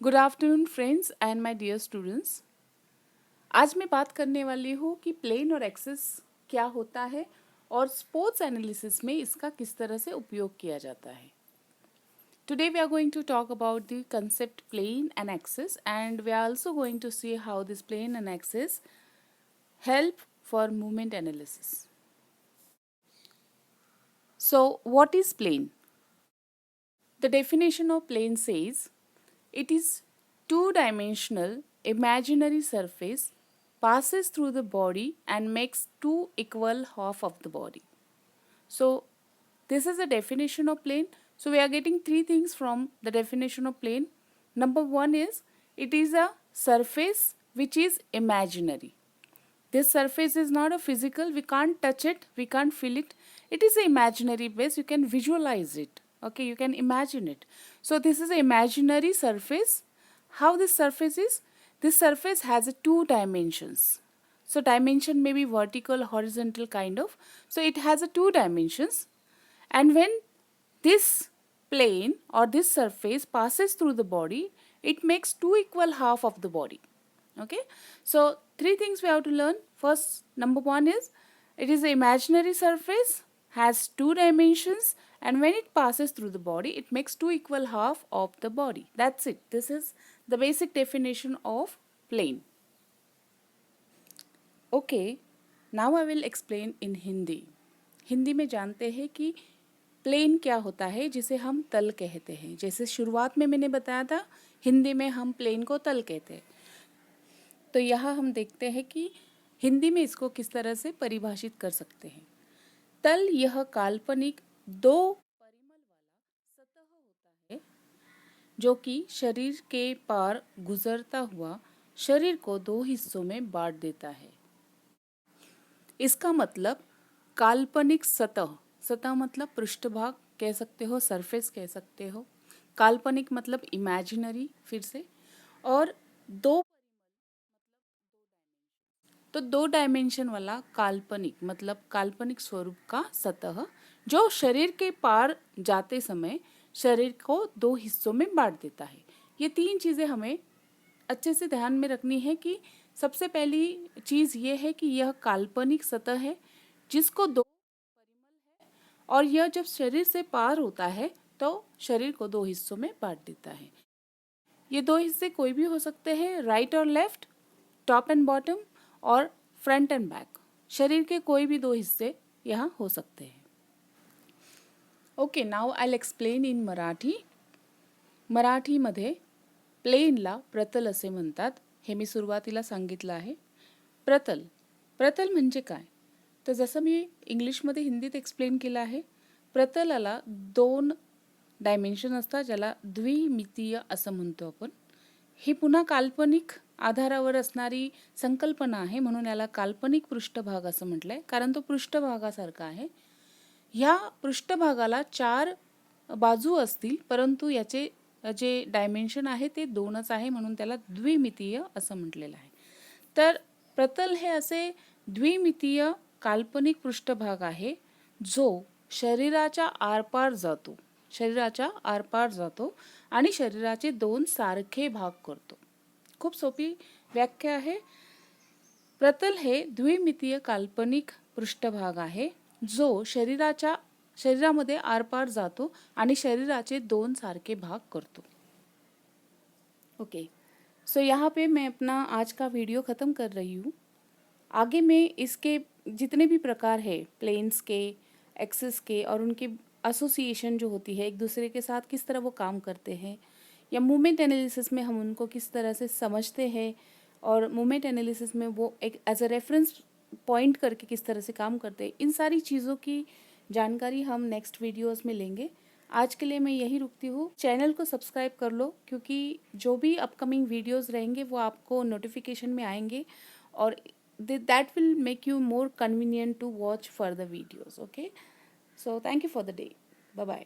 Good afternoon friends and my dear students. आज मैं बात करने वाली हूँ कि प्लेन और एक्सिस क्या होता है और स्पोर्ट्स एनालिसिस में इसका किस तरह से उपयोग किया जाता है। Today we are going to talk about the concept plane and axis and we are also going to see how this plane and axis help for movement analysis. So, what is plane? The definition of plane says it is two-dimensional imaginary surface passes through the body and makes two equal half of the body. So this is the definition of plane. So we are getting three things from the definition of plane. Number one is it is a surface which is imaginary. This surface is not a physical, we can't touch it, we can't feel it. It is an imaginary base, you can visualize it. Okay, you can imagine it. So this is an imaginary surface. How this surface is? This surface has two dimensions. So dimension may be vertical, horizontal kind of. So it has a two dimensions. And when this plane or this surface passes through the body, it makes two equal half of the body. Okay, so three things we have to learn. First, number one is it is an imaginary surface, has two dimensions, and when it passes through the body it makes two equal half of the body. That's it. This is the basic definition of plane. Okay, now I will explain in Hindi. Hindi में जानते हैं कि plane क्या होता है, जिसे हम तल कहते हैं। जैसे शुरुआत में मैंने बताया था, हिंदी में हम प्लेन को तल कहते हैं। तो यहाँ हम देखते हैं कि हिंदी में इसको किस तरह से परिभाषित कर सकते हैं। तल यह काल्पनिक दो परिमल वाला सतह होता है जो कि शरीर के पार गुजरता हुआ शरीर को दो हिस्सों में बांट देता है। इसका मतलब काल्पनिक सतह, सतह मतलब पृष्ठभाग कह सकते हो, सरफेस कह सकते हो। काल्पनिक मतलब इमेजिनरी, फिर से, और दो, तो दो डायमेंशन वाला काल्पनिक मतलब काल्पनिक स्वरूप का सतह जो शरीर के पार जाते समय शरीर को दो हिस्सों में बांट देता है। ये तीन चीज़ें हमें अच्छे से ध्यान में रखनी है कि सबसे पहली चीज़ ये है कि यह काल्पनिक सतह है जिसको दो परिमल है और यह जब शरीर से पार होता है तो शरीर को दो हिस्सों में बांट देता है। ये दो हिस्से कोई भी हो सकते हैं, राइट और लेफ्ट, टॉप एंड बॉटम, और फ्रंट एंड बैक। शरीर के कोई भी दो हिस्से यहाँ हो सकते हैं। Okay, now I will explain in Marathi. मराठीमध्ये प्लेनला प्रतल असे म्हणतात. हे मी सुरुवातीला सांगितलं आहे. प्रतल, प्रतल म्हणजे काय? तर जसं मी इंग्लिशमध्ये हिंदीत एक्सप्लेन केलं आहे, प्रतलाला दोन डायमेन्शन असतात ज्याला द्विमितीय असं म्हणतो आपण. ही पुन्हा काल्पनिक आधारावर असणारी संकल्पना आहे, म्हणून याला काल्पनिक पृष्ठभाग असं म्हटलंय, कारण तो पृष्ठभागासारखा आहे. ह्या पृष्ठभागाला चार बाजू असतील परंतु याचे जे डायमेन्शन आहे ते दोनच आहे, म्हणून त्याला द्विमितीय असं म्हटलेलं आहे. तर प्रतल हे असे द्विमितीय काल्पनिक पृष्ठभाग आहे जो शरीराच्या आरपार जातो, शरीराच्या आरपार जातो आणि शरीराचे दोन सारखे भाग करतो. खूप सोपी व्याख्या आहे. प्रतल हे द्विमितीय काल्पनिक पृष्ठभाग आहे जो शरीरामध्ये आरपार जातो आणि शरीराचे दोन सारखे भाग करतो. ओके, सो यहाँ पे मैं अपना आज का वीडियो ख़त्म कर रही हूँ. आगे मैं इसके जितने भी प्रकार है प्लेन्स के, एक्सिस के और उनके एसोसिएशन जो होती है एक दूसरे के साथ किस तरह वो काम करते हैं, या मूवमेंट एनालिसिस में हम उनको किस तरह से समझते हैं और मूवमेंट एनालिसिस में वो एक एज अ रेफरेंस पॉइंट करके किस तरह से काम करते हैं, इन सारी चीज़ों की जानकारी हम नेक्स्ट वीडियोस में लेंगे. आज के लिए मैं यही रुकती हूँ. चैनल को सब्सक्राइब कर लो क्योंकि जो भी अपकमिंग वीडियोस रहेंगे वो आपको नोटिफिकेशन में आएंगे और that will make you more convenient to watch further videos. Okay, so thank you for the day. Bye bye.